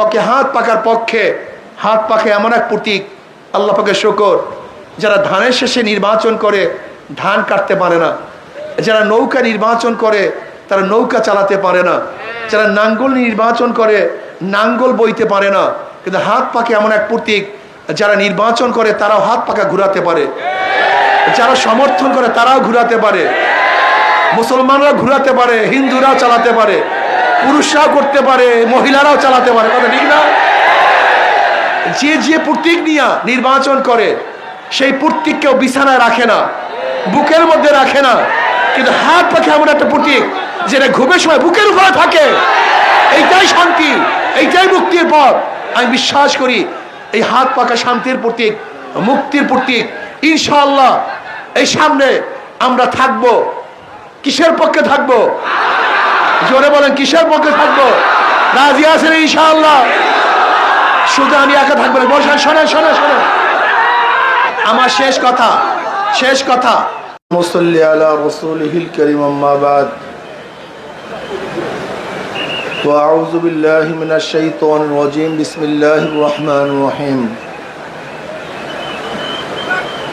ওকে হাত পাকার পক্ষে, হাত পাখা এমন এক প্রতীক, আল্লাহ পাকের শুকর, যারা ধানের শেষে নির্বাচন করে ধান কাটতে পারে না, যারা নৌকা নির্বাচন করে তারা নৌকা চালাতে পারে না, যারা নাঙ্গল নির্বাচন করে নাঙ্গল বইতে পারে না, কিন্তু হাত পাখা এমন এক প্রতীক, যারা নির্বাচন করে তারাও হাত পাখা ঘুরাতে পারে, যারা সমর্থন করে তারাও ঘুরাতে পারে, মুসলমানরা ঘুরাতে পারে, হিন্দুরাও চালাতে পারে, পুরুষরাও করতে পারে, মহিলারাও চালাতে পারে, কথা ঠিক না? যে যে প্রতীক নিয়ে নির্বাচন করে সেই প্রতীক কেউ বিছানায় রাখে না, বুকের মধ্যে রাখে না, কিন্তু হাত পাখা এমন একটা প্রতীক যেটা ঘুমের সময় বুকের উপরে থাকে। এইটাই শান্তি, এইটাই মুক্তির পথ। আমি বিশ্বাস করি এই হাত পাখা শান্তির প্রতীক, মুক্তির প্রতীক। ইনশাআল্লাহ এই সামনে আমরা থাকবো। কিসের পক্ষে থাকবো? জোরে বলেন, কিসের পক্ষে থাকবো? রাজি আছেন ইনশাআল্লাহ? শুধু আমি একা থাকবো না, বলছেন শোনেন শোনেন শোনেন, আমার শেষ কথা। মুসাল্লি আলা রাসূলিহিল কারীম, আম্মা বাদ। وأعوذ بالله من الشيطان الرجيم. بسم الله الرحمن الرحيم.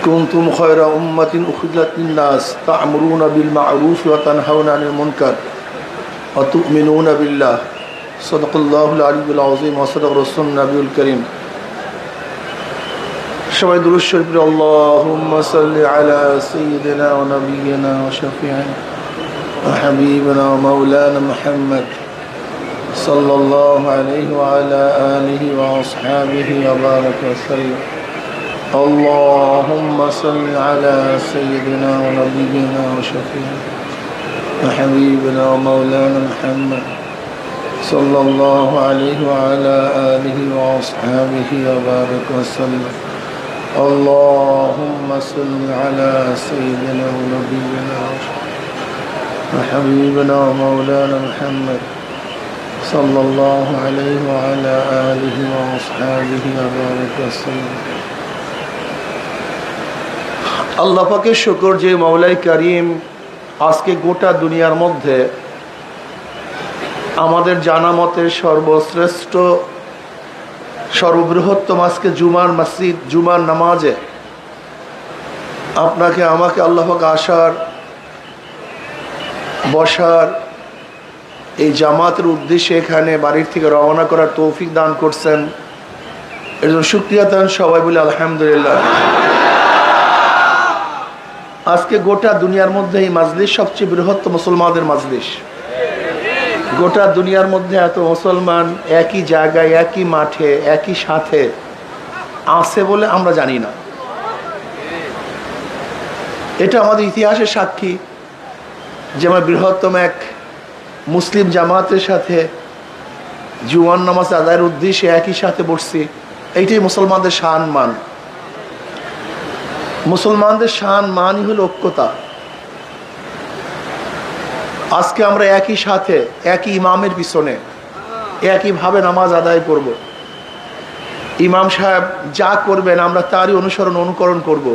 كنتم خير أمة أخرجت للناس تأمرون بالمعروف وتنهون عن المنكر وتؤمنون بالله. صدق الله العلي العظيم وصدق رسول النبي الكريم. সবাই দুরূদ শরীফ পড়ি। আল্লাহুম্মা সাল্লি আলা সাইয়্যিদিনা ওয়া নাবিয়িনা ওয়া শাফিঈনা ওয়া হাবিবিনা ওয়া মাওলানা মুহাম্মদ সাল্লাল্লাহু আলাইহি ওয়া আলা আলিহি ওয়া আসহাবিহি ওয়া বারাকা ওয়া সাল্লাম। আল্লাহুম্মা সাল্লি আলা সাইয়্যিদিনা ওয়া নাবিয়িনা ওয়া শাফিঈনা ওয়া হাবিবিনা ওয়া মাওলানা মুহাম্মদ সাল্লাল্লাহু আলাইহি ওয়া আলা আলিহি ওয়া আসহাবিহি ওয়া বারাকা ওয়া সাল্লাম। اللهم صل على سيدنا ونبينا وحبيبنا ومولانا محمد صلى الله عليه وعلى آله وأصحابه وبارك وسلم. আল্লাহ পাকের শুকর যে মাওলাই কারীম আজকে গোটা দুনিয়ার মধ্যে আমাদের জানা মতে সর্বশ্রেষ্ঠ সর্ববৃহত্তম আজকে জুমার মসজিদ, জুমার নামাজে আপনাকে আমাকে আল্লাহ পাক আসার বসার এই জামাতের উদ্দেশ্যে এখানে বাড়ির থেকে রওনা করার তৌফিক দান করছেন। এর জন্য শুকরিয়া দেন সবাই বলে আলহামদুলিল্লাহ। আজকে গোটা দুনিয়ার মধ্যে এই মাজলিস সবচেয়ে বৃহত্তম মুসলমানদের মাজলিস। গোটা দুনিয়ার মধ্যে এত মুসলমান একই জায়গায়, একই মাঠে, একই সাথে আছে বলে আমরা জানি না। এটা আমাদের ইতিহাসের সাক্ষী যে আমরা বৃহত্তম এক মুসলিম জামাতের সাথে জুমার নামাজ আদায়ের উদ্দেশ্যে একই সাথে বসছি। এইটাই মুসলমানদের শান মান। মুসলমানদের শান মানই হলো ঐক্যতা। আজকে আমরা একই সাথে একই ইমামের পিছনে একইভাবে নামাজ আদায় করব। ইমাম সাহেব যা করবেন আমরা তারই অনুকরণ করব।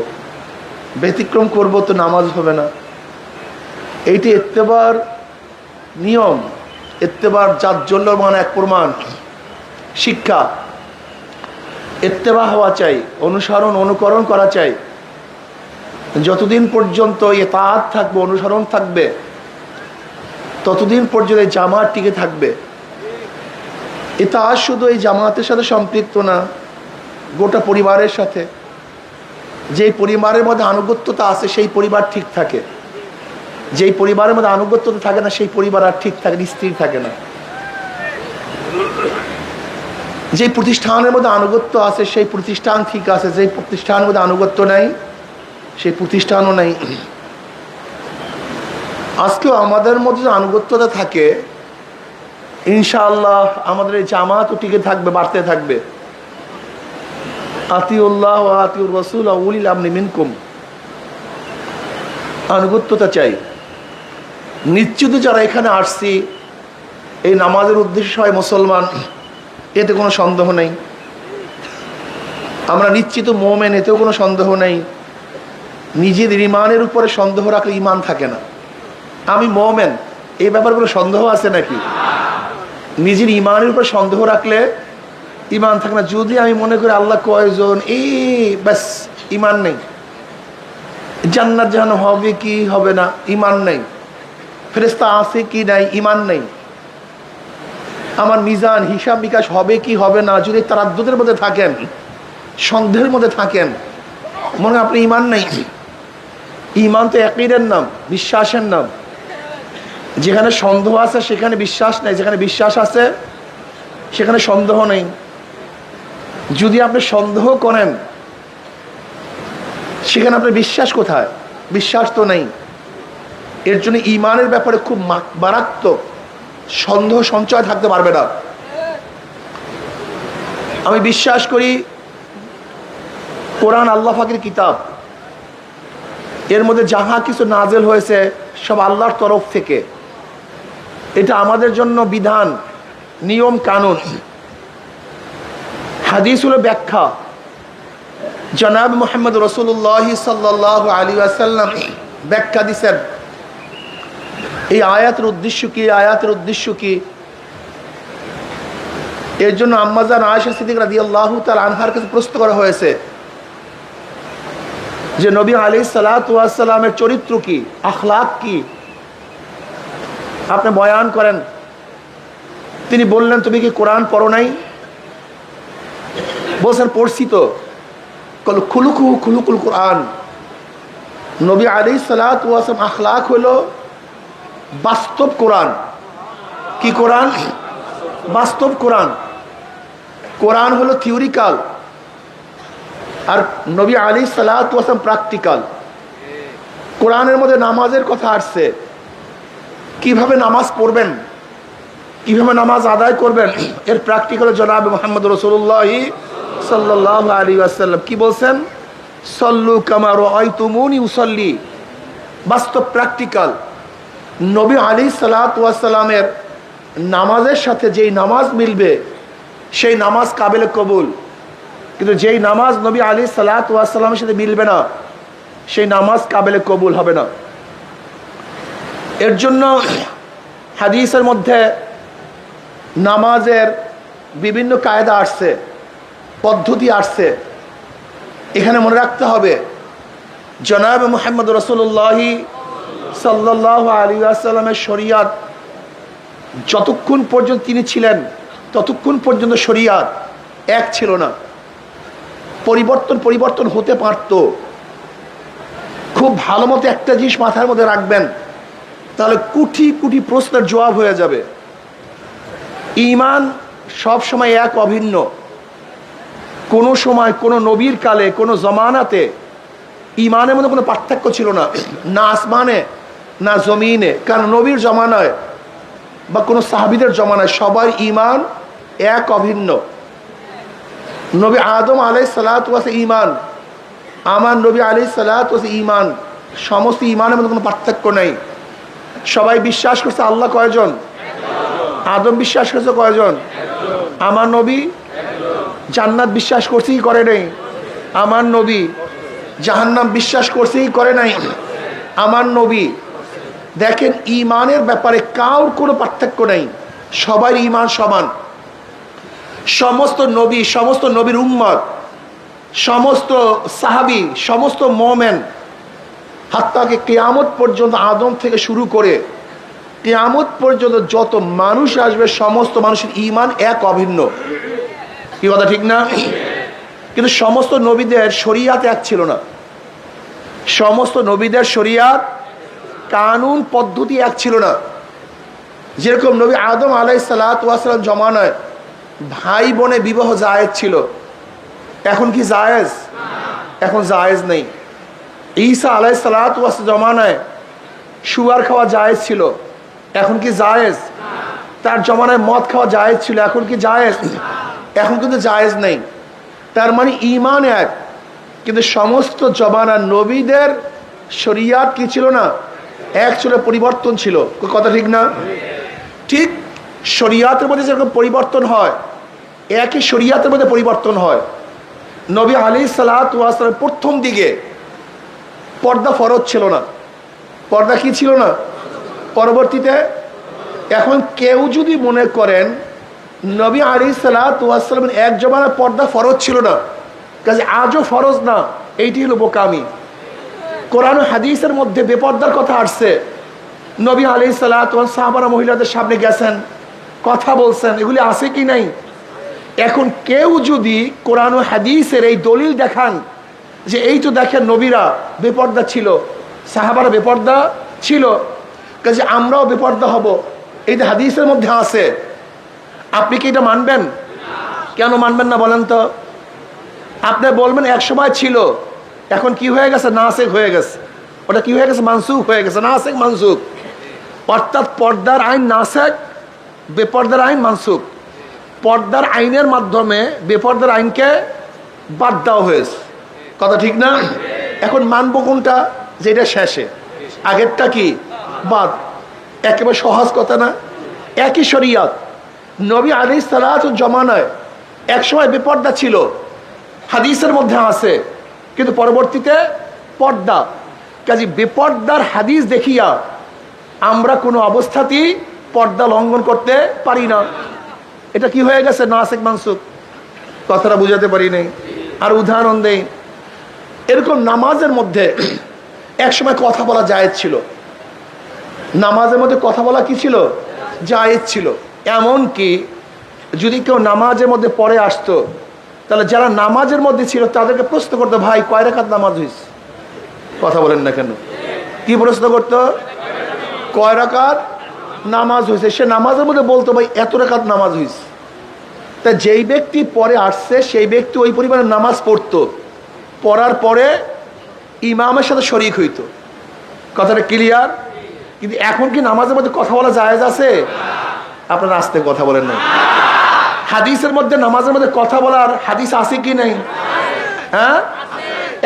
ব্যতিক্রম করব তো নামাজ হবে না। এইটি ইত্তেবার নিয়ম, ইত্তেবার জাজ্জল্যমান এক প্রমাণ শিক্ষা। ইত্তেবা হওয়া চাই, অনুকরণ করা চাই। যতদিন পর্যন্ত ইতাআত থাকবে, অনুসরণ থাকবে, ততদিন পর্যন্ত এই জামাত টিকে থাকবে। ইতাআত শুধু এই জামাতের সাথে সম্পৃক্ত না, গোটা পরিবারের সাথে। যেই পরিবারের মধ্যে আনুগত্যতা আছে সেই পরিবার ঠিক থাকে। যেই পরিবারের মধ্যে আনুগত্যতা থাকে না সেই পরিবার আর ঠিক থাকে, স্থির থাকে না। যেই প্রতিষ্ঠানের মধ্যে আনুগত্য আছে সেই প্রতিষ্ঠান ঠিক আছে, যেই প্রতিষ্ঠানের মধ্যে আনুগত্য নাই সেই প্রতিষ্ঠানও নাই। আজকেও আমাদের মধ্যে আনুগত্যতা থাকে, ইনশাআল্লাহ আমাদের এই জামাতও টিকে থাকবে, বাড়তে থাকবে। আতিউল্লাহ ওয়া আতিউর রাসূল ওয়া উলিল আমরি মিনকুম। আনুগত্যতা চাই। নিশ্চিত যারা এখানে আসছি এই নামাজের উদ্দেশ্যে সবাই মুসলমান, এতে কোনো সন্দেহ নেই। আমরা নিশ্চিত মুমিন, এতেও কোনো সন্দেহ নেই। নিজেদের ইমানের উপরে সন্দেহ রাখলে ইমান থাকে না। আমি মুমিন এই ব্যাপারে কোনো সন্দেহ আছে নাকি? নিজের ইমানের উপর সন্দেহ রাখলে ইমান থাকে না। যদি আমি মনে করি আল্লাহ কয়জন, এই ব্যাস ইমান নেই। জান্নাত জাহান্নাম হবে কি হবে না, ইমান নেই। ফেরেশতা আছে কি নাই, ইমান নেই। আমার মিজান হিসাব বিকাশ হবে কি হবে না, যদি তারাদ্দুদের মধ্যে থাকেন, সন্দেহের মধ্যে থাকেন, মনে হয় আপনি ইমান নেই। ইমান তো ইয়াকিনের নাম, বিশ্বাসের নাম। যেখানে সন্দেহ আছে সেখানে বিশ্বাস নেই, যেখানে বিশ্বাস আছে সেখানে সন্দেহ নেই। যদি আপনি সন্দেহ করেন সেখানে আপনার বিশ্বাস কোথায়? বিশ্বাস তো নেই। এর জন্য ইমানের ব্যাপারে খুব মারাত্মক সন্দেহ সঞ্চয় থাকতে পারবে না। আমি বিশ্বাস করি কোরআন আল্লাহ পাকের কিতাব, এর মধ্যে যাহা কিছু নাজেল হয়েছে সব আল্লাহর তরফ থেকে। এটা আমাদের জন্য বিধান, নিয়ম কানুন। হাদিস হলো ব্যাখ্যা। জনাব মুহাম্মদ রাসূলুল্লাহ সাল্লাল্লাহু আলাইহি ওয়াসাল্লাম ব্যাখ্যা দিয়েছেন এই আয়াতের উদ্দেশ্য কি, আয়াতের উদ্দেশ্য কি। এর জন্য আম্মাজান আয়েশা সিদ্দিকা রাদিয়াল্লাহু তাআলা আনহার কাছে প্রশ্ন করা হয়েছে যে নবী আলাইহিস সালাতু ওয়াস সালামের চরিত্র কি, আখলাক কি, আপনি বয়ান করেন। তিনি বললেন, তুমি কি কোরআন পড়ো নাই? বলছেন পড়ছি তো। খুলুকুল কোরআন। নবী আলাইহিস সালাতু ওয়াস সালাম আখলাক হলো বাস্তব কোরআন। কি কোরআন? বাস্তব কোরআন। কোরআন হলো থিওরিক্যাল, আর নবী আলাইহিস সালাতু ওয়াস সালাম প্র্যাকটিক্যাল। কোরআনের মধ্যে নামাজের কথা আসছে, কিভাবে নামাজ পড়বেন, কিভাবে নামাজ আদায় করবেন, এর প্র্যাকটিক্যাল জনাব মুহাম্মদ রাসূলুল্লাহ সাল্লাল্লাহু আলাইহি ওয়াসাল্লাম কি বলছেন? সল্লু কামা রাআইতুমুনি উসাল্লি। বাস্তব প্র্যাকটিক্যাল। নবী আলাইহিস সালাতু ওয়াস সালামের নামাজের সাথে যেই নামাজ মিলবে সেই নামাজ কাবিলে কবুল, কিন্তু যেই নামাজ নবী আলাইহিস সালাতু ওয়াস সালামের সাথে মিলবে না সেই নামাজ কাবিলে কবুল হবে না। এর জন্য হাদিসের মধ্যে নামাজের বিভিন্ন কায়দা আসছে, পদ্ধতি আসছে। এখানে মনে রাখতে হবে জনাব মুহাম্মদ রাসূলুল্লাহ সাল্লাল্লাহু আলাইহি ওয়াসাল্লামের শরীয়ত যতক্ষণ পর্যন্ত তিনি ছিলেন ততক্ষণ পর্যন্ত শরীয়ত এক ছিল না। পরিবর্তন হতে পারত। খুব ভালো মতো একটা জিনিস মাথার মধ্যে রাখবেন, তাহলে কোটি কোটি প্রশ্নের জবাব হয়ে যাবে। ঈমান সব সময় এক, অভিন্ন। কোনো সময় কোনো নবীর কালে কোনো জমানাতে ঈমানের মধ্যে কোনো পার্থক্য ছিল না, না আসমানে না জমিনে। কারণ নবীর জমানায় বা কোনো সাহাবীদের জমানায় সবার ঈমান এক, অভিন্ন। নবী আদম আলাইহিস সালাতু ওয়াস ঈমান, আমার নবী আলাইহিস সালাতু ওয়াস ঈমান, সমস্ত ঈমানের মধ্যে কোনো পার্থক্য নেই। সবাই বিশ্বাস করছে আল্লাহ কয়জন? আদম বিশ্বাস করছে কয়জন? আমার নবী জান্নাত বিশ্বাস করছে কি করে নাই? আমার নবী জাহান্নাম বিশ্বাস করছে কি করে নাই? আমার নবী। দেখেন ঈমানের ব্যাপারে কারোর কোনো পার্থক্য নেই, সবার ঈমান সমান। সমস্ত নবী, সমস্ত নবীর উম্মত, সমস্ত সাহাবী, সমস্ত মুমিন, হাত্তাকে কিয়ামত পর্যন্ত আদম থেকে শুরু করে কিয়ামত পর্যন্ত যত মানুষ আসবে সমস্ত মানুষের ঈমান এক, অভিন্ন। কি কথা ঠিক না? কিন্তু সমস্ত নবীদের শরীয়ত এক ছিল না। সমস্ত নবীদের শরীয়ত, কানুন, পদ্ধতি এক ছিল না। যেরকম নবী আদম আলাইহিস সালাতু ওয়াস সালাম জমানায় ভাই বোনে বিবাহ জায়েজ ছিল, এখন কি জায়েজ? এখন জায়েজ নেই। ঈসা আলাইহিস সালাতু ওয়াস জমানায় সুগার খাওয়া জায়েজ ছিল, এখন কি জায়েজ? তার জমানায় মদ খাওয়া জায়েজ ছিল, এখন কি জায়েজ? এখন কিন্তু জায়েজ নেই। তার মানে ঈমান এক, কিন্তু সমস্ত জমানার নবীদের শরীয়ত কি ছিল না? এক ছিল, পরিবর্তন ছিল। কথা ঠিক না? ঠিক শরীয়তের মধ্যে যেরকম পরিবর্তন হয়, একই শরীয়তের মধ্যে পরিবর্তন হয়। নবী আলাইহিস সালাতু ওয়াস সালাম প্রথম দিকে পর্দা ফরজ ছিল না। পর্দা কি ছিল না? পরবর্তীতে। এখন কেউ যদি মনে করেন নবী আলাইহিসসালাতু ওয়াসসালামের এক জমানায় পর্দা ফরজ ছিল না, কাজে আজও ফরজ না। এইটি হলো বোকামি। কোরআন ও হাদিসের মধ্যে বেপর্দার কথা আসছে। নবী আলাইহিসসালাতু ওয়াস সাহাবারা মহিলাদের সামনে গেছেন, কথা বলছেন, এগুলি আছে কি নাই? এখন কেউ যদি কোরআন ও হাদিসের এই দলিল দেখান যে এই তো দেখেন নবীরা বেপর্দা ছিল, সাহাবারা বেপর্দা ছিল, কাজে আমরাও বেপর্দা হব, এইটা হাদিসের মধ্যে আছে, আপনি কি এটা মানবেন? কেন মানবেন না বলেন তো? আপনি বলবেন এক সময় ছিল, এখন কি হয়ে গেছে? নাসেখ হয়ে গেছে। ওটা কি হয়ে গেছে? মানসুখ হয়ে গেছে। নাসেখ মানসুখ, অর্থাৎ পর্দার আইন নাসেখ, বেপর্দার আইন মানসুখ। পর্দার আইনের মাধ্যমে বেপর্দার আইনকে বাদ দেওয়া হয়েছে, কথা ঠিক না? এখন মানব কোনটা? যেটা শেষে, আগেরটা কি বাদ। একেবারে সহজ কথা না? একই শরিয়ত। নবী আলাইহিসসালাতু জমানায় এক সময় বেপর্দা ছিল, হাদিসের মধ্যে আছে, কিন্তু পরবর্তীতে পর্দা। কাজে বেপর্দার হাদিস দেখিয়া আমরা কোনো অবস্থাতেই পর্দা লঙ্ঘন করতে পারি না। এটা কি হয়ে গেছে? নাসেখ মানসুখ। কথাটা বুঝাতে পারি নাই। আর উদাহরণ দেই, এরকম নামাজের মধ্যে এক সময় কথা বলা জায়েজ ছিল। নামাজের মধ্যে কথা বলা কি ছিল? জায়েজ ছিল। এমন কি যদি কেউ নামাজের মধ্যে পরে আসতো, তাহলে যারা নামাজের মধ্যে ছিল তাদেরকে প্রশ্ন করতো, ভাই কয় রাকাত নামাজ হয়েছে? কথা বলেন না কেন? কি প্রশ্ন করতো? কয় রাকাত নামাজ হয়েছে? সে নামাজের মধ্যে বলতো, ভাই এত রাকাত নামাজ হয়েছে। তা যেই ব্যক্তি পরে আসছে সেই ব্যক্তি ওই পরিমাণে নামাজ পড়তো, পড়ার পরে ইমামের সাথে শরীক হইতো। কথাটা ক্লিয়ার? কিন্তু এখন কি নামাজের মধ্যে কথা বলা জায়েজ আছে? আপনারা আস্তে কথা বলেন না। হাদিসের মধ্যে নামাজের মধ্যে কথা বলার হাদিস আছে কি নাই? হ্যাঁ,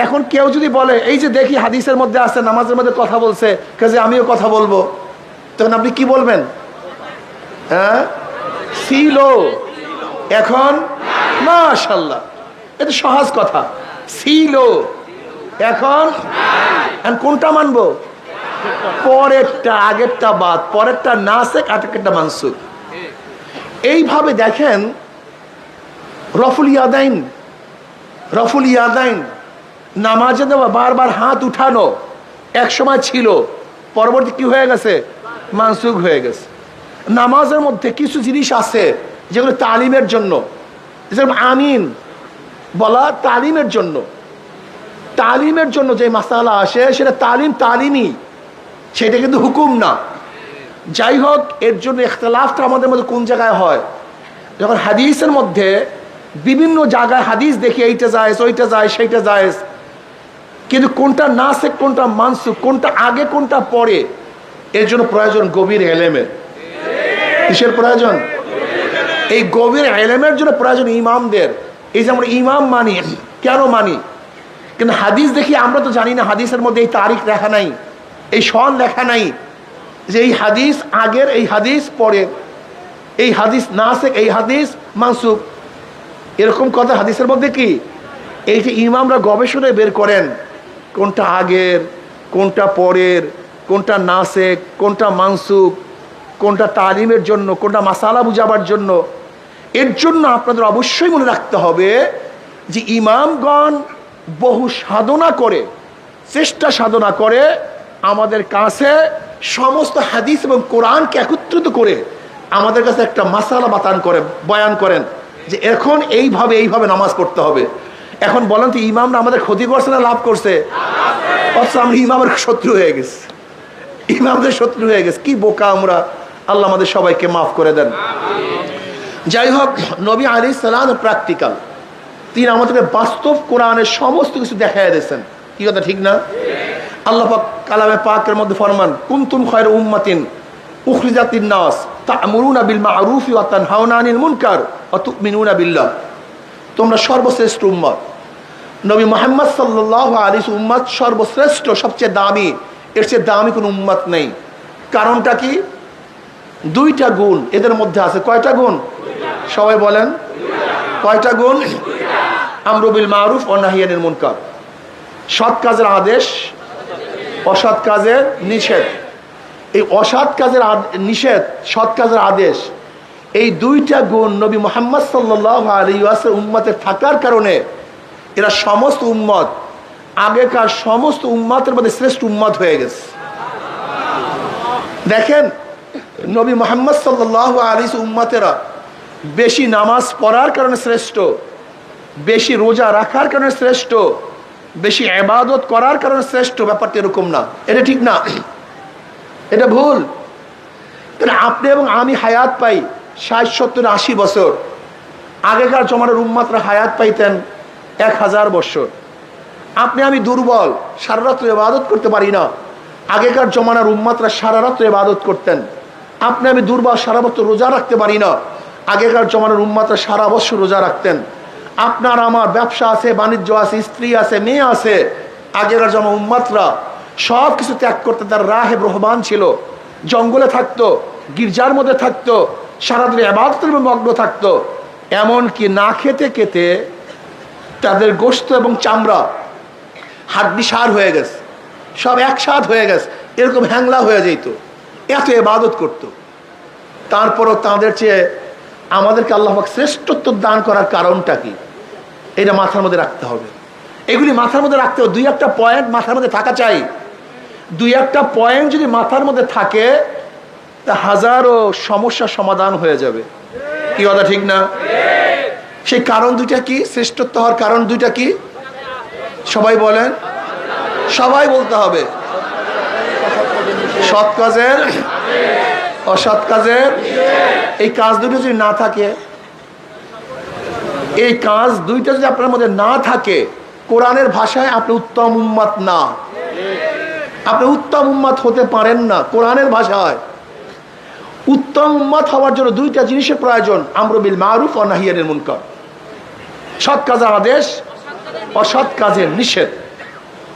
এখন কেউ যদি বলে এই যে দেখি হাদিসের মধ্যে আছে নামাজের মধ্যে কথা বলছে, কাজে আমিও কথা বলবো, তখন আপনি কি বলবেন? হ্যাঁ, ছিল, এখন মাশাআল্লাহ। এটা সহজ কথা। ছিল, এখন কোনটা মানবো? পরেরটা, আগেরটা বাদ। পরেরটা নাসেখ, আগেরটা মানসুখ। এইভাবে দেখেন রফুল ইয়াদাইন, রফুল ইয়াদাইন নামাজে দেওয়া, বারবার হাত উঠানো এক সময় ছিল, পরবর্তী কি হয়ে গেছে? মানসুখ হয়ে গেছে। নামাজের মধ্যে কিছু জিনিস আছে যেগুলো তালিমের জন্য, যেরকম আমিন বলা তালিমের জন্য। তালিমের জন্য যে মাসালা আসে সেটা তালিমই, সেটা কিন্তু হুকুম না। যাই হোক, এর জন্য ইখতিলাফটা আমাদের মধ্যে কোন জায়গায় হয়? যখন হাদিসের মধ্যে বিভিন্ন জায়গায় হাদিস দেখি এইটা জায়েজ, ওইটা জায়েজ, সেইটা জায়েজ, কিন্তু কোনটা নাসেখ, কোনটা মানসুখ, কোনটা আগে, কোনটা পরে, এর জন্য প্রয়োজন গভীর ইলমের। কিসের প্রয়োজন? এই গভীর ইলমের জন্য প্রয়োজন ইমামদের। এই যে আমরা ইমাম মানি, কেন মানি? কিন্তু হাদিস দেখি আমরা তো জানি না হাদিসের মধ্যে এই তারিখ লেখা নাই, এই সন লেখা নাই যে এই হাদিস আগের, এই হাদিস পরে, এই হাদিস নাসেখ, এই হাদিস মানসুখ, এরকম কথা হাদিসের মধ্যে কি? এই যে ইমামরা গবেষণায় বের করেন কোনটা আগের, কোনটা পরের, কোনটা নাসেখ, কোনটা মানসুখ, কোনটা তালিমের জন্য, কোনটা মাসালা বুঝাবার জন্য। এর জন্য আপনাদের অবশ্যই মনে রাখতে হবে যে ইমামগণ বহু সাধনা করে, চেষ্টা সাধনা করে আমাদের কাছে সমস্ত হাদিস এবং কোরআনকে একত্রিত করে আমাদের কাছে একটা মাসালা বয়ান করেন যে এখন এইভাবে নামাজ পড়তে হবে। এখন বলেন তো ইমামরা আমাদের ক্ষতি করছে না লাভ করছে? অথচ আমরা ইমামের শত্রু হয়ে গেছি, ইমামদের শত্রু হয়ে গেছে। কি বোকা আমরা! আল্লাহ আমাদের সবাইকে মাফ করে দেন। যাই হোক, নবী আলাইহিস সালাম প্র্যাকটিক্যাল, তিনি আমাদেরকে বাস্তব কোরআনের সমস্ত কিছু দেখাইয়া দিয়েছেন। কি কথা ঠিক না? আল্লাহ পাক কালামে পাকের মধ্যে ফরমান, কুনতুম খায়রা উম্মাতিন উখরিজাতিন নাস তা'মুরুনা বিল মা'রুফি ওয়া তানহাউনা আনিল মুনকার ওয়া তু'মিনুনা বিল্লাহ। তোমরা সর্বশ্রেষ্ঠ উম্মত। নবী মুহাম্মদ সাল্লাল্লাহু আলাইহি ওয়াসাল্লাম উম্মত সর্বশ্রেষ্ঠ, সবচেয়ে দামি। এর চেয়ে দামি কোনো উম্মত নেই। কারণটা কি? দুইটা গুণ এদের মধ্যে আছে। কয়টা গুণ? সবাই বলেন কয়টা গুণ? আমরু বিল মা'রুফ ওয়া নাহয়ু আনিল মুনকার, সৎ কাজের আদেশ, অসৎ কাজের নিষেধ। এই অসৎ কাজের নিষেধ, সৎ কাজের আদেশ, এই দুইটা গুণ নবী মুহাম্মদ সাল্লাল্লাহু আলাইহি ওয়াসাল্লাম উম্মতে থাকার কারণে এরা সমস্ত উম্মত, আগেকার সমস্ত উম্মতের মধ্যে শ্রেষ্ঠ উম্মত হয়ে গেছে। দেখেন নবী মুহাম্মদ সাল্লাল্লাহু আলাইহি ওয়াসাল্লাম উম্মতেরা বেশি নামাজ পড়ার কারণে শ্রেষ্ঠ, বেশি রোজা রাখার কারণে শ্রেষ্ঠ, বেশি ইবাদত করার কারণে শ্রেষ্ঠ। ব্যাপারটা এরকম না, এটা ঠিক না, এটা ভুল। আপনি এবং আমি হায়াত পাই 60, 70, 80 বছর। আগেকার জমানার উম্মতরা হায়াত পাইতেন 1000 বছর। আপনি আমি দুর্বল, সারা রাত্র ইবাদত করতে পারি না। আগেকার জমানার উম্মতরা সারা রাত্র ইবাদত করতেন। আপনি আমি দুর্বল, সারা বছর রোজা রাখতে পারি না। আগেকার জমানার উম্মতরা সারা বছর রোজা রাখতেন। আপনার আমার ব্যবসা আছে, বাণিজ্য আছে, স্ত্রী আছে, মেয়ে আছে। আগেকার জমা উম্মতরা সব কিছু ত্যাগ করতেন। তার রাহে রহমান ছিল, জঙ্গলে থাকতো, গির্জার মধ্যে থাকতো, সারাদিন ইবাদতের মগ্ন থাকতো। এমনকি না খেতে খেতে তাদের গোশত এবং চামড়া হাড্ডি সার হয়ে গেছে, সব একসাথ হয়ে গেছে, এরকম হ্যাংলা হয়ে যেত, এত ইবাদত করত। তারপরও তাদের চেয়ে আমাদেরকে আল্লাহ পাক শ্রেষ্ঠত্ব দান করার কারণটা কি, এটা মাথার মধ্যে রাখতে হবে। এগুলি মাথার মধ্যে রাখতে হবে। 2-1টা পয়েন্ট মাথার মধ্যে থাকা চাই। 2-1টা পয়েন্ট যদি মাথার মধ্যে থাকে তা হাজারো সমস্যার সমাধান হয়ে যাবে। কি কথা ঠিক না? সেই কারণ দুইটা কি? শ্রেষ্ঠত্ব হওয়ার কারণ দুইটা কি? সবাই বলেন, সবাই বলতে হবে। সৎ কাজের, অসৎ কাজের। এই কাজ দুটো যদি না থাকে, এই কাজ দুইটা যদি আপনার মধ্যে না থাকে, কোরআনের ভাষায় আপনি উত্তম উম্মত না, আপনি উত্তম উম্মত হতে পারেন না। কোরআনের ভাষায় উত্তম উম্মত হওয়ার জন্য 2টা জিনিসের প্রয়োজন, আমরু বিল মারুফ ওয়া নাহয়ি আনিল মুনকার। সৎ কাজের আদেশ, অসৎ কাজের নিষেধ।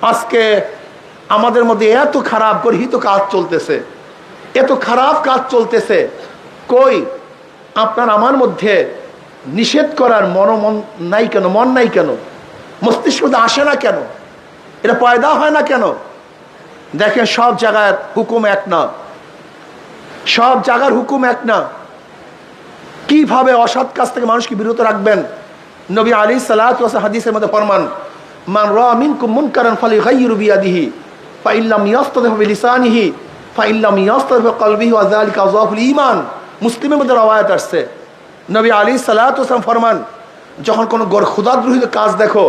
আজকে আমাদের মধ্যে এত খারাপ গর্হিত কাজ চলতেছে, এত খারাপ কাজ চলতেছে। কই আপনার আমার মধ্যে নিষেধ করার মন নাই কেন? মন নাই কেন? মস্তিষ্ক আসে না কেন? এটা পয়দা হয় না কেন? দেখেন সব জায়গার হুকুম এক না, সব জায়গার হুকুম এক না। কিভাবে অসৎ কাজ থেকে মানুষকে বিরত রাখবেন? নবী আলাইহিস সালাতু ওয়াস সালাম হাদিসের মধ্যে ফরমান, মান রাআ মিনকুম মুনকারান ফালিগাইয়িরু বিয়াদিহি ফাইল্লাম ইয়াস্তাতিফ বিলিসানিহি ফাইল্লাম ইয়াস্তাতিফ বিকলবিহি ওয়া যালিকা আযফুল ঈমান। মুসলিমের মধ্যে রওয়ায়াত আসছে, নবী আলাইহিস সালাতু ওয়াস সালাম ফরমান, যখন কোনো ক্ষুধাদ্রোহিত কাজ দেখো,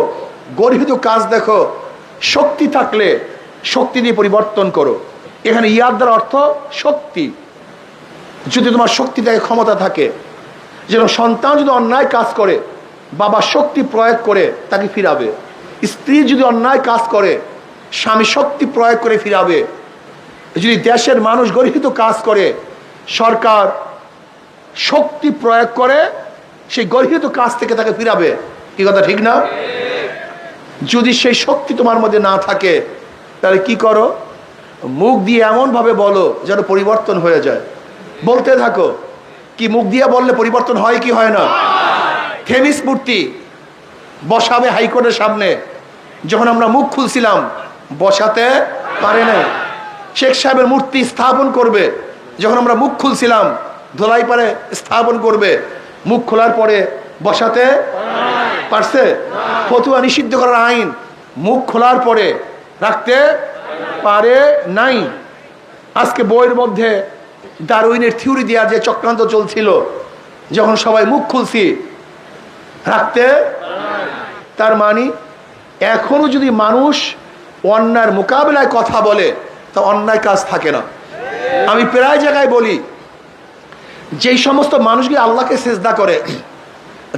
গর্হিত কাজ দেখো, শক্তি থাকলে শক্তি দিয়ে পরিবর্তন করো। এখানে ইয়াদ দ্বারা অর্থ শক্তি। যদি তোমার শক্তি থাকে, ক্ষমতা থাকে, যেন সন্তান যদি অন্যায় কাজ করে, বাবা শক্তি প্রয়োগ করে তাকে ফিরাবে। স্ত্রী যদি অন্যায় কাজ করে, স্বামী শক্তি প্রয়োগ করে ফিরাবে। যদি দেশের মানুষ গর্হিত কাজ করে, সরকার শক্তি প্রয়োগ করে সেই গর্হিত কাজ থেকে তাকে ফিরাবে। কি কথা ঠিক না? যদি সেই শক্তি তোমার মধ্যে না থাকে, তাহলে কি করো? মুখ দিয়ে এমন ভাবে বলো যেন পরিবর্তন হয়ে যায়। বলতে থাকো। কি মুখ দিয়ে বললে পরিবর্তন হয় কি হয় না? থেমিস মূর্তি বসাবে হাইকোর্টের সামনে, যখন আমরা মুখ খুলছিলাম বসাতে পারে না। শেখ সাহেবের মূর্তি স্থাপন করবে, যখন আমরা মুখ খুলছিলাম ধোলাই পারে স্থাপন করবে, মুখ খোলার পরে বসাতে পারছে? ফতুয়া নিষিদ্ধ করার আইন মুখ খোলার পরে রাখতে পারে নাই। আজকে বইয়ের মধ্যে ডারউইনের থিওরি দেওয়ার যে চক্রান্ত চলছিল, যখন সবাই মুখ খুলছি রাখতে, তার মানে এখনো যদি মানুষ অন্যায়ের মোকাবেলায় কথা বলে তা অন্যায় কাজ থাকে না। আমি প্রায় জায়গায় বলি, যেই সমস্ত মানুষগুলি আল্লাহকে সেজদা করে,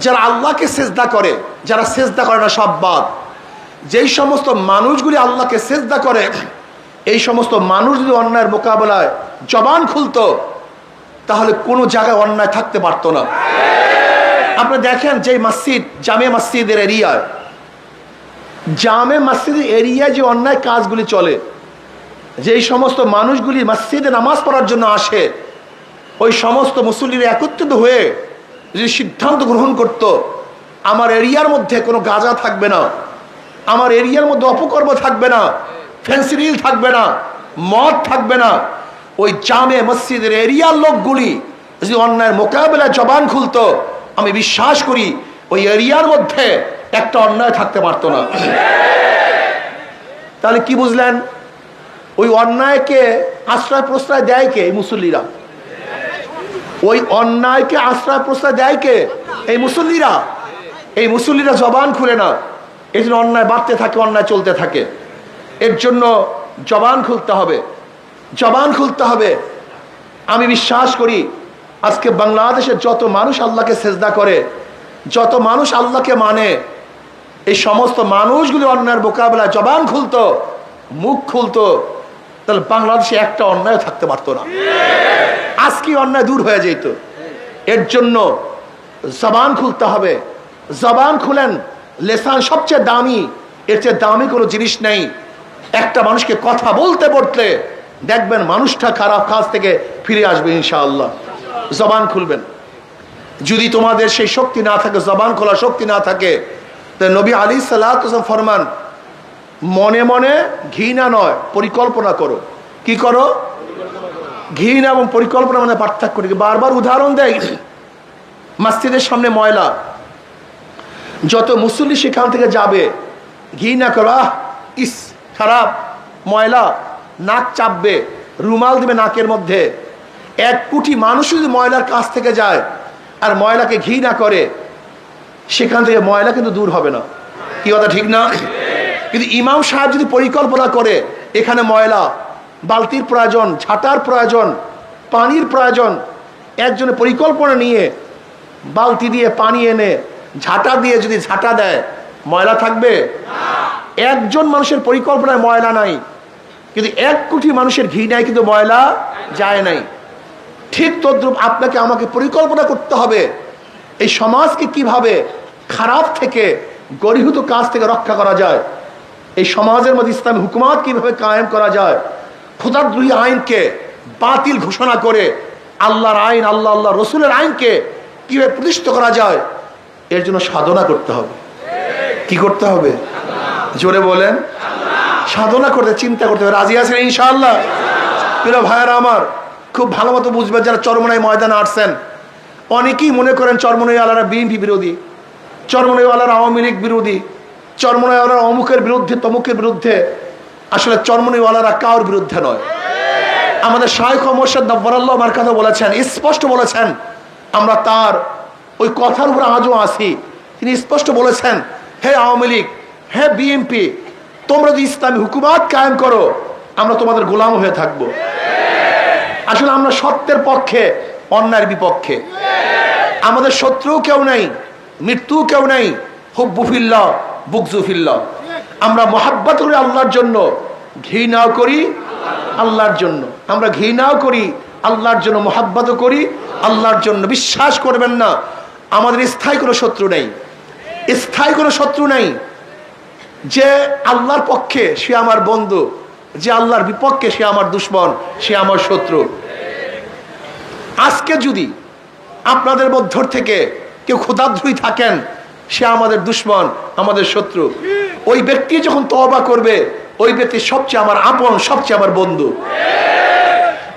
যারা আল্লাহকে সেজদা করে, যারা সেজদা করে না সব বাদ, যেই সমস্ত মানুষগুলি আল্লাহকে সেজদা করে, এই সমস্ত মানুষ যদি অন্যায়ের মোকাবেলায় জবান খুলতো, তাহলে কোনো জায়গায় অন্যায় থাকতে পারতো না। আপনি দেখেন যে মসজিদ, জামে মসজিদের এরিয়ায়, জামে মসজিদের এরিয়ায় যে অন্যায় কাজগুলি চলে, যেই সমস্ত মানুষগুলি মসজিদে নামাজ পড়ার জন্য আসে, ওই সমস্ত মুসল্লিরা একত্রিত হয়ে যদি সিদ্ধান্ত গ্রহণ করত, আমার এরিয়ার মধ্যে কোনো গাঁজা থাকবে না, আমার এরিয়ার মধ্যে অপকর্ম থাকবে না, ফেন্সিডিল থাকবে না, মদ থাকবে না, ওই জামে মসজিদের এরিয়ার লোকগুলি যদি অন্যায়ের মোকাবেলায় জবান খুলতো, আমি বিশ্বাস করি ওই এরিয়ার মধ্যে একটা অন্যায় থাকতে পারতো না। তাহলে কি বুঝলেন? ওই অন্যায়কে আশ্রয় প্রশ্রয় দেয় কে? এই মুসল্লিরা। ওই অন্যায়কে আশ্রয় প্রশ্রয় দেয় কে? এই মুসল্লিরা। এই মুসল্লিরা জবান খুলে না, এই জন্য অন্যায় বাড়তে থাকে, অন্যায় চলতে থাকে। এর জন্য জবান খুলতে হবে, জবান খুলতে হবে। আমি বিশ্বাস করি আজকে বাংলাদেশের যত মানুষ আল্লাহকে সেজদা করে, যত মানুষ আল্লাহকে মানে, এই সমস্ত মানুষগুলি অন্যায়ের মোকাবেলায় জবান খুলতো, মুখ খুলতো, তাহলে বাংলাদেশে একটা অন্যায় থাকতে পারতো না। আজকে অন্যায় দূর হয়ে যেত। এর জন্য জবান খুলতে হবে। জবান খুলেন। লেসান সবচেয়ে দামি, এর চেয়ে দামি কোনো জিনিস নেই। একটা মানুষকে কথা বলতে বলতে দেখবেন মানুষটা খারাপ কাজ থেকে ফিরে আসবে ইনশাআল্লাহ। জবান খুলবেন। যদি তোমাদের সেই শক্তি না থাকে, জবান খোলা শক্তি না থাকে, তো নবী আলাইহিস সালাতু ওয়াস সালাম ফরমান, মনে মনে ঘৃণা নয়, পরিকল্পনা করো। কি করো? ঘৃণা এবং পরিকল্পনা মানে পার্থক্য করি। বারবার উদাহরণ দেয়, মসজিদের সামনে ময়লা, যত মুসল্লি সেখান থেকে যাবে, ঘৃণা করো, আহ ইস খারাপ ময়লা, নাক চাপবে, রুমাল দিবে নাকের মধ্যে। 1 কোটি মানুষ যদি ময়লার কাছ থেকে যায় আর ময়লাকে ঘৃণা করে, সেখান থেকে ময়লা কিন্তু দূর হবে না। কি কথা ঠিক না? কিন্তু ইমাম সাহেব যদি পরিকল্পনা করে, এখানে ময়লা, বালতির প্রয়োজন, ঝাঁটার প্রয়োজন, পানির প্রয়োজন, একজনের পরিকল্পনা নিয়ে বালতি দিয়ে পানি এনে ঝাঁটা দিয়ে যদি ঝাঁটা দেয়, ময়লা থাকবে? একজন মানুষের পরিকল্পনায় ময়লা নাই, কিন্তু 1 কোটি মানুষের ঘৃণায় কিন্তু ময়লা যায় নাই। ঠিক তদ্রূপ আপনাকে আমাকে পরিকল্পনা করতে হবে এই সমাজকে কিভাবে খারাপ থেকে, গরিহীত কাজ থেকে রক্ষা করা যায়, এই সমাজের মধ্যে ইসলামী হুকুমাত কিভাবে কায়েম করা যায়, খোদাদ্রোহী আইনকে বাতিল ঘোষণা করে আল্লাহর আইন, আল্লাহ রসুলের আইনকে কিভাবে প্রতিষ্ঠিত করা যায়, এর জন্য সাধনা করতে হবে। কি করতে হবে? জোরে বলেন। সাধনা করতে, চিন্তা করতে হবে। রাজি আছেন ইনশাআল্লাহ? প্রিয় ভাইয়েরা আমার, খুব ভালো মতো বুঝবেন যারা চরমনাই ময়দানে আসছেন। অনেকেই মনে করেন চরমনাইওয়ালারা বিএনপি বিরোধী, চরমনাইওয়ালারা আওয়ামী লীগ বিরোধী, চরমনাইওয়ালারা অমুকের বিরুদ্ধে তমুকের বিরুদ্ধে। আসলে চরমনাইওয়ালারা কারোর বিরুদ্ধে নয়। আমাদের শায়খ মোর্শেদ নব্বরাল্লাহ আমার কথা বলেছেন, স্পষ্ট বলেছেন, আমরা তার ওই কথার উপর আজও আসি। তিনি স্পষ্ট বলেছেন, হে আওয়ামী লীগ, হে বিএনপি, তোমরা যদি ইসলামী হুকুমাত কায়েম করো, আমরা তোমাদের গোলাম হয়ে থাকবো। আসলে আমরা সত্যের পক্ষে, অন্যায়ের বিপক্ষে। আমাদের শত্রু কেউ নেই, মৃত্যু কেউ নেই। হুব্বুফিল্লাহ বুগজুফিল্লাহ। আমরা মহাব্বত করি আল্লাহর জন্য, ঘৃণাও করি আল্লাহর জন্য। আমরা ঘৃণাও করি আল্লাহর জন্য, মহাব্বতও করি আল্লাহর জন্য। বিশ্বাস করবেন না, আমাদের স্থায়ী কোনো শত্রু নেই, স্থায়ী কোনো শত্রু নেই। যে আল্লাহর পক্ষে সে আমার বন্ধু, যে আল্লাহর বিপক্ষে সে আমার দুশ্মন, সে আমার শত্রু। আজকে যদি আপনাদের মধ্য থেকে কেউ খোদাদ্রোহী থাকেন, সে আমাদের দুশ্মন, আমাদের শত্রু। ওই ব্যক্তি যখন তওবা করবে, ওই ব্যক্তি সবচেয়ে আমার আপন, সবচেয়ে আমার বন্ধু।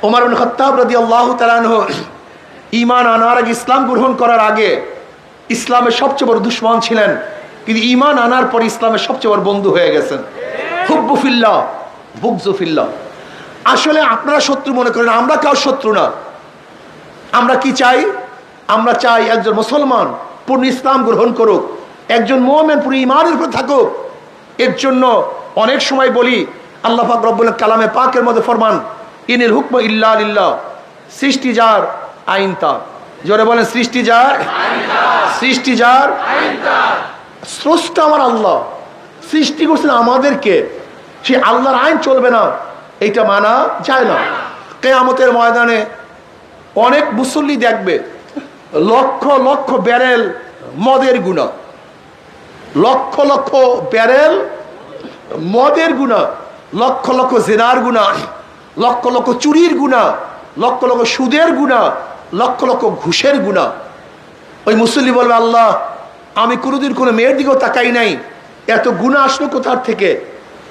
ওমর ইবনে খাত্তাব রাদিয়াল্লাহু তাআলা আনহু ঈমান আনার আগে, ইসলাম গ্রহণ করার আগে ইসলামের সবচেয়ে বড় দুশ্মন ছিলেন, কিন্তু ঈমান আনার পর ইসলামের সবচেয়ে বড় বন্ধু হয়ে গেছেন। হুব্বু ফিল্লাহ বুগজু ফিল্লাহ। আসলে আপনারা শত্রু মনে করেন, আমরা কাউ শত্রু না। আমরা কি চাই? আমরা চাই একজন মুসলমান পূর্ণ ইসলাম গ্রহণ করুক, একজন মুমিন পুরো ঈমানের উপর থাকুক। এর জন্য অনেক সময় বলি, আল্লাহ পাক রব্বুল কালামে পাকের মধ্যে ফরমান, ইনিল হুকমু ইল্লা লিল্লাহ। সৃষ্টি যার, আইন তার। জোরে বলেন, সৃষ্টি যার, সৃষ্টি যার, স্রষ্টা আমার আল্লাহ। সৃষ্টি করছেন আমাদেরকে, সে আল্লাহর আইন চলবে না, এইটা মানা যায় না। কিয়ামতের ময়দানে অনেক মুসল্লি দেখবে লক্ষ লক্ষ ব্যারেল মদের গুনাহ, লক্ষ লক্ষ ব্যারেল মদের গুনাহ, লক্ষ লক্ষ জিনার গুনাহ, লক্ষ লক্ষ চুরির গুনাহ, লক্ষ লক্ষ সুদের গুনাহ, লক্ষ লক্ষ ঘুষের গুনাহ। ওই মুসল্লি বলবে, আল্লাহ আমি কোনোদিন কোনো মেয়ের দিকেও তাকাই নাই, এত গুনাহ আসলো কোথার থেকে?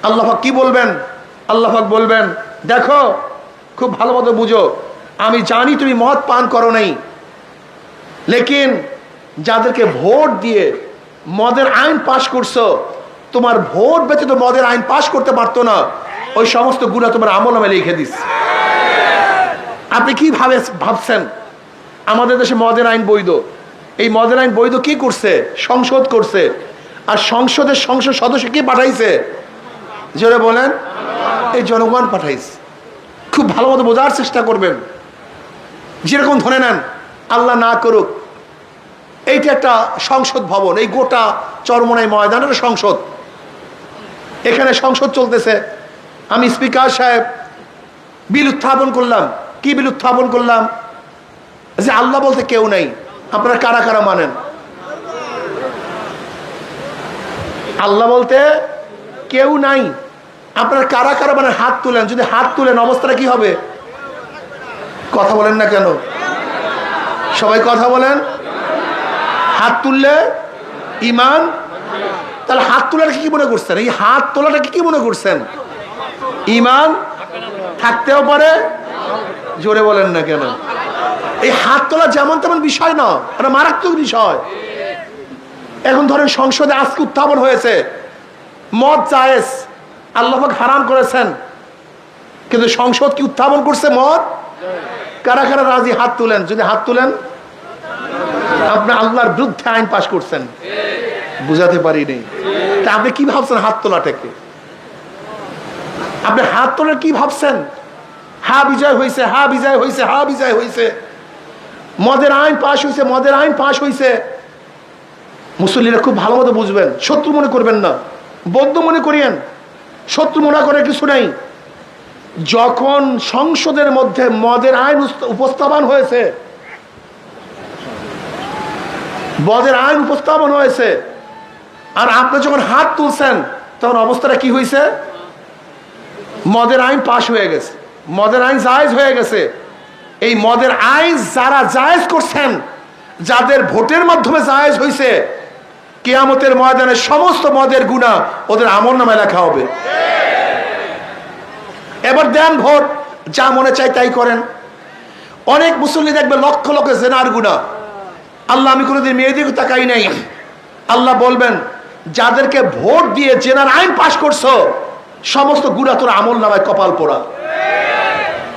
আল্লাহ পাক কি বলবেন? আল্লাহ পাক বলবেন, দেখো খুব ভালো মতো বুঝো, আমি জানি তুমি মদ পান করো নাই, লেকিন যাদেরকে ভোট দিয়ে মদের আইন পাশ করছো, তোমার ভোট ব্যতীত মদের আইন পাশ করতে পারতো না, ওই সমস্ত গুনাহ তোমার আমলনামায় লিখে দিস। আপনি কি ভাবছেন আমাদের দেশে মদের আইন বৈধ? এই মদের আইন বৈধ কি করছে? সংসদ করছে। আর সংসদের সংসদ সদস্য কি পাঠাইছে? জোরে বলেন, এই জনগণ পাঠাইছে। খুব ভালো মতো বোঝার চেষ্টা করবেন। যেরকম ধরে নেন, আল্লাহ না করুক, এইটা একটা সংসদ ভবন, এই গোটা চরমোনাই ময়দানের সংসদ, এখানে সংসদ চলতেছে। আমি স্পিকার সাহেব বিল উত্থাপন করলাম। কি বিল উত্থাপন করলাম? যে আল্লাহ বলতে কেউ নাই। আপনারা কারা কারা মানেন? আল্লাহ বলতে কেউ নাই। আপনারা কারা কারা মানেন? হাত তুলেন। যদি হাত তুলেন অবস্থাটা কি হবে? কথা বলেন না কেন? সবাই কথা বলেন। হাত তুললে ইমান। তাহলে হাত তোলাটা কি মনে করছেন? এই হাত তোলাটা কি মনে করছেন? ইমান থাকতেও পারে। জোরে বলেন না কেন? এই হাত তোলা যেমন তেমন বিষয় না, এটা মারাত্মক বিষয়। এখন ধরেন সংসদে আজকে উত্থাপন হয়েছে মদ জায়েজ, আল্লাহ পাক হারাম করেছেন, কিন্তু সংসদ কি উত্থাপন করছে মদ? কারা কারা রাজি? হাত তুলেন। যদি হাত তুলেন, আপনি আল্লাহর বিরুদ্ধে আইন পাশ করছেন। বুঝাতে পারিনি। তা আপনি কি ভাবছেন হাত তোলাটাকে? আপনি হাত তোলার কি ভাবছেন? হা বিজয় হয়েছে, হা বিজয় হয়েছে, হা বিজয় হয়েছে, মদের আইন পাশ হয়েছে, মদের আইন পাশ হয়েছে। মুসল্লিরা খুব ভালো মতো বুঝবেন, শত্রু মনে করবেন না, বন্ধু মনে করিয়েন। শত্রু মনে করে কিছু নাই। যখন সংসদের মধ্যে মদের আইন উপস্থাপন হয়েছে, মদের আইন উপস্থাপন হয়েছে, আর আপনি যখন হাত তুলছেন, তখন অবস্থাটা কি হয়েছে? মদের আইন পাশ হয়ে গেছে, মদের আইন জায়েজ হয়ে গেছে। এই মদের আইন যারা জায়েজ করছেন, যাদের ভোটের মাধ্যমে জায়েজ হয়েছে, কিয়ামতের ময়দানে সমস্ত মদের গুনাহ ওদের আমলনামায় লেখা হবে। এবার দেন ভোট, যা মনে চায় তাই করেন। অনেক মুসল্লি দেখবে লক্ষ লক্ষ জেনার গুনাহ। আল্লাহ, আমি কোনোদিন মেয়েদিকে তাকাই নাই। আল্লাহ বলবেন, যাদেরকে ভোট দিয়ে জেনার আইন পাশ করছো, সমস্ত গুনাহ তোর আমলনামায় কপাল পোড়া।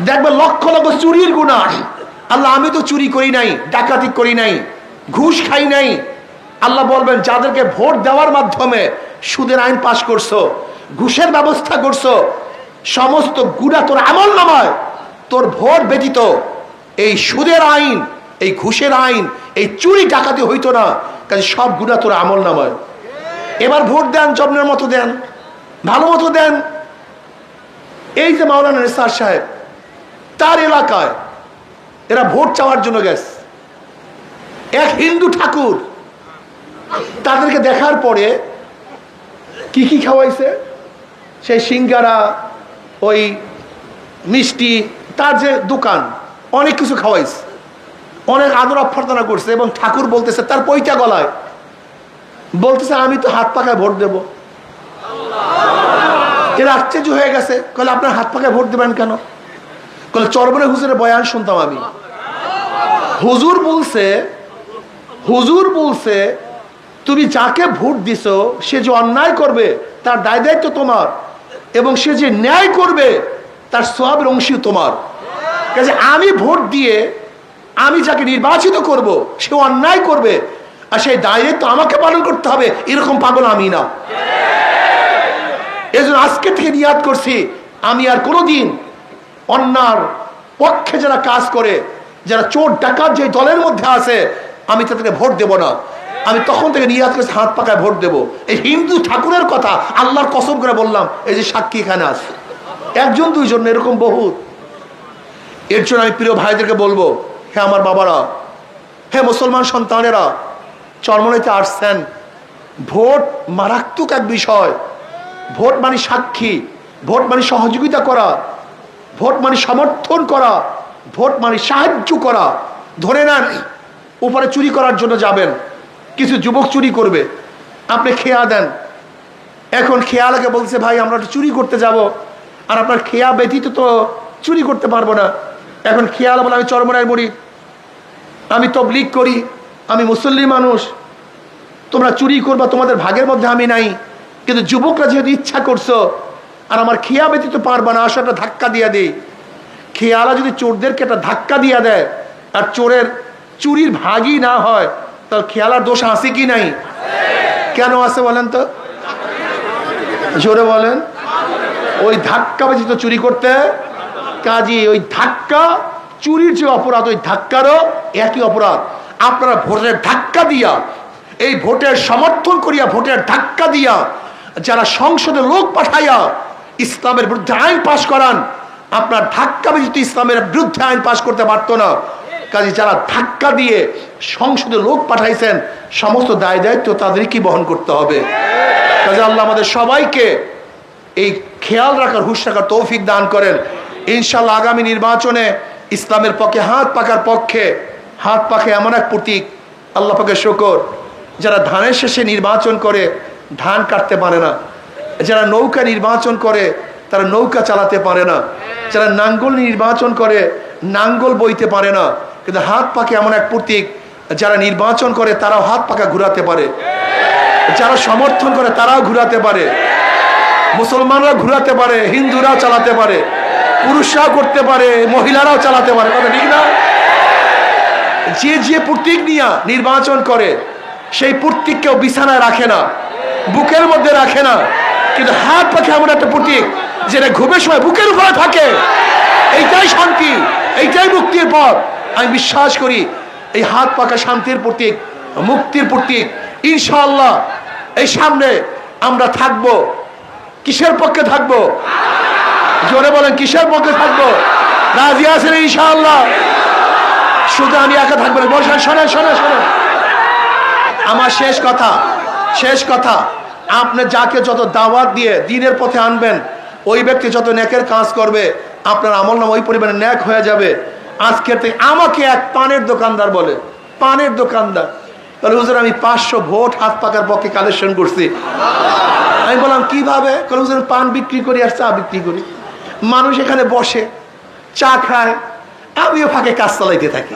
দেখবে লক্ষ লক্ষ চুরির গুনাহ। আল্লাহ, আমি তো চুরি করি নাই, ডাকাতি করি নাই, ঘুষ খাই নাই। আল্লাহ বলবেন, যাদেরকে ভোট দেওয়ার মাধ্যমে সুদের আইন পাশ করছো, ঘুষের ব্যবস্থা করছো, সমস্ত গুনাহ তোর আমলনামায়, তোর ভোট ব্যতীত এই সুদের আইন, এই ঘুষের আইন, এই চুরি ডাকাতি হইতো না, কাজে সব গুনাহ তোর আমলনামায়। এবার ভোট দেন, জন্মের মতো দেন, ভালো মতো দেন। এই যে মাওলানা নিসার সাহেব, তার এলাকায় এরা ভোট চাওয়ার জন্য গেছে। এক হিন্দু ঠাকুর তাদেরকে দেখার পরে কি কি খাওয়াইছে? সেই সিঙ্গারা, ওই মিষ্টি, তার যে দোকান, অনেক কিছু খাওয়াইছে, অনেক আদর অভ্যর্থনা করছে। এবং ঠাকুর বলতেছে, তার পৈতা গলায় বলতেছে, আমি তো হাত পাকায় ভোট দেব। এরা আশ্চর্য হয়ে গেছে, কলে আপনার হাত পাকায় ভোট দেবেন কেন? কলে চরমনে হুজুরের বয়ান শুনতাম আমি। হুজুর বলছে তুমি যাকে ভোট দিছো, সে যে অন্যায় করবে তার দায় দায়িত্ব তোমার, এবং সে যে ন্যায় করবে তার সওয়াবের অংশী তোমার। কাজে আমি ভোট দিয়ে আমি যাকে নির্বাচিত করব, সে অন্যায় করবে, আর সেই দায়িত্ব আমাকে পালন করতে হবে, এরকম পাগল আমি না। এজন্য আজকে থেকে নিয়াত করছি, আমি আর কোনোদিন অন্যার পক্ষে যারা কাজ করে, যারা চোর ডাকাত যে দলের মধ্যে আছে, আমি তাদেরকে ভোট দেব না। আমি তখন থেকে নিয়াত করছি, হাত পাকায় ভোট দেব। এই হিন্দু ঠাকুরের কথা আল্লাহর কসম করে বললাম, এই যে সাক্ষী এখানে আছে, একজন দুইজন, এরকম বহুত। এর জন্য আমি প্রিয় ভাইদেরকে বলবো, হে আমার বাবারা, হে মুসলমান সন্তানেরা, চরমনাইতে আসছেন, ভোট মারাত্মক এক বিষয়। ভোট মানে সাক্ষী, ভোট মানে সহযোগিতা করা, ভোট মানে সমর্থন করা, ভোট মানে সাহায্য করা। ধরে নেন উপরে চুরি করার জন্য যাবেন, কিছু যুবক চুরি করবে, আপনি খেয়া দেন। এখন খেয়ালাকে বলছে, ভাই আমরা চুরি করতে যাব, আর আপনার খেয়া ব্যতীত তো চুরি করতে পারবো না। এখন খেয়াল বলে আমি চরমনায় মরি, আমি তবলিগ করি, আমি মুসল্লি মানুষ, তোমরা চুরি করবা, তোমাদের ভাগের মধ্যে আমি নাই। কিন্তু যুবকরা যেহেতু ইচ্ছা করছো, আর আমার খেয়া ব্যতীত পারবা না, আসো একটা ধাক্কা দিয়ে দিই। খেয়ালা যদি চোরদেরকে একটা ধাক্কা দিয়ে দেয় আর চোরের চুরির ভাগই না হয়, তাহলে খেয়ালার দোষ আছে কি নাই? কেন আছে বলেন তো, জোরে বলেন। ওই ধাক্কা ব্যতীত চুরি করতে, কাজী ওই ধাক্কা চুরির যে অপরাধ, ওই ধাক্কারও একই অপরাধ। আপনারা ভোটের ধাক্কা দিয়া, এই ভোটের সমর্থন করিয়া, ভোটের ধাক্কা দিয়া যারা সংসদে লোক পাঠাইয়া ইসলামের বিরুদ্ধে আইন পাশ করান, আপনার ধাক্কা ব্যতীত ইসলামের বিরুদ্ধে আইন পাশ করতে পারতো না। কাজে যারা ধাক্কা দিয়ে সংসদে লোক পাঠাইছেন, সমস্ত দায় দায়িত্ব তাদেরকে বহন করতে হবে। কাজে আল্লাহ আমাদের সবাইকে এই খেয়াল রাখার, হুঁশ রাখার তৌফিক দান করেন। ইনশাআল্লাহ আগামী নির্বাচনে ইসলামের পক্ষে হাত পাকার পক্ষে, হাত পাখে এমন এক প্রতীক, আল্লাহ পাকের শুকর, যারা ধানের শেষে নির্বাচন করে ধান কাটতে পারে না, যারা নৌকা নির্বাচন করে তারা নৌকা চালাতে পারে না, যারা নাঙ্গল নির্বাচন করে নাঙ্গল বইতে পারে না, কিন্তু হাত পাকে এমন এক প্রতীক, যারা নির্বাচন করে তারাও হাত পাকা ঘুরাতে পারে, যারা সমর্থন করে তারাও ঘুরাতে পারে, মুসলমানরা ঘুরাতে পারে, হিন্দুরাও চালাতে পারে, পুরুষরাও করতে পারে, মহিলারাও চালাতে পারে, কথা ঠিক না? যে যে প্রতীক নিয়ে নির্বাচন করে সেই প্রতীক কেউ বিছানায় রাখে না, বুকের মধ্যে রাখে না, কিন্তু হাত পাখে এমন একটা প্রতীক যেটা ঘুমের সময় বুকের উপরে থাকে। এইটাই শান্তি, এইটাই মুক্তির পথ। আমি বিশ্বাস করি এই হাত পাকা শান্তির প্রতীক, মুক্তির প্রতীক। ইনশাআল্লাহ এই সামনে আমরা থাকবো। কিসের পক্ষে থাকবো? জোরে বলেন, কিসের পক্ষে থাকবো? রাজি আছেন ইনশাআল্লাহ? শুধু আমি একা থাকবো না, বলছেন শোনেন শোনেন শোনেন, আমার শেষ কথা, আপনি যাকে যত দাওয়াত দিয়ে দিনের পথে আনবেন, ওই ব্যক্তি যত নেকের কাজ করবে, আপনার আমল নাম ওই পরিমাণে নেক হয়ে যাবে। আজকের থেকে আমাকে এক পানের দোকানদার বলে, পানের দোকানদার, তাহলে হুজুর আমি 500 ভোট হাত পাকার পক্ষে কালেকশন করছি। আমি বললাম কিভাবে? হুজুর পান বিক্রি করি আর চা বিক্রি করি, মানুষ এখানে বসে চা খায়, আমিও ফাঁকে কাজ চালাইতে থাকি।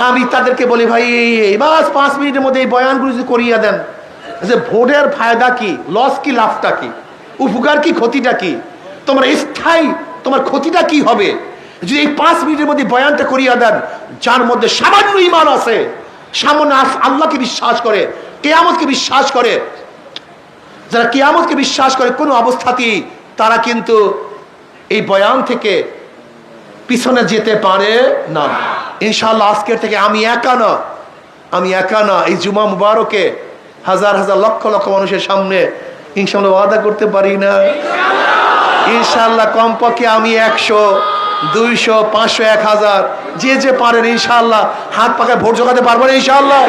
আমি তাদেরকে বলি ভাই এই বাস 5 মিনিটের মধ্যে এই বয়ানগুলো যদি করিয়ে দেন, যে ভোটের ফায়দা কি, লস কি, লাভটা কি, উপকার কি, ক্ষতিটা কি, তোমার স্থায়ী তোমার ক্ষতিটা কি হবে যদি এই 5 মিনিটের মধ্যে বয়ানটা করিয়া দেন। যার মধ্যে সামান্য ঈমান আছে, সামান্য আল্লাহকে বিশ্বাস করে, কিয়ামতকে বিশ্বাস করে, যারা কিয়ামতকে বিশ্বাস করে কোনো অবস্থাতেই তারা কিন্তু এই বয়ান থেকে পিছনে যেতে পারে না। ইনশাআল্লাহ আজকের থেকে আমি একা না, এই জুমা মুবারকে হাজার হাজার লক্ষ লক্ষ মানুষের সামনে ইনশাআল্লাহ ওয়াদা করতে পারি না? ইনশাআল্লাহ কমপক্ষে আমি 100, 200, 500, 1000 যে পারেন ইনশাআল্লাহ হাত পাকায় ভোট জোগাতে পারবেন ইনশাআল্লাহ।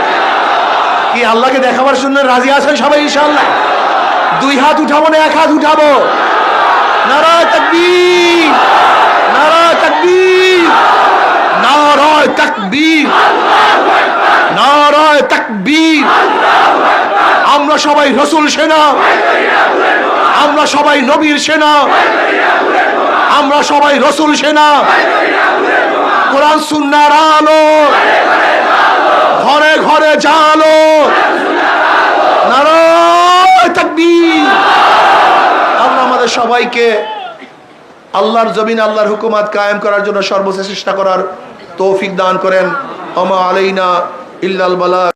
কি আল্লাহকে দেখাবার জন্য রাজি আছেন সবাই ইনশাআল্লাহ? 2 হাত উঠাবো না 1 হাত উঠাবো? নারায়ে তাকবীর, নারায়ে তাকবীর, নারায়ে তাকবীর, নারায়ে তাকবীর। আমরা সবাই রাসূল সেনা, আমরা সবাই নবীর সেনা, আমরা সবাই রাসূল সেনা। কোরআন সুন্নাহর আলো ঘরে ঘরে জালো, নারায়ে তাকবীর। আল্লাহ আমাদের সবাইকে আল্লাহর জমিন, আল্লাহর হুকুমত কায়েম করার জন্য সর্বোচ্চ চেষ্টা করার তৌফিক দান করেন। ওমা আলাইনা ইল্লাল বালাগ।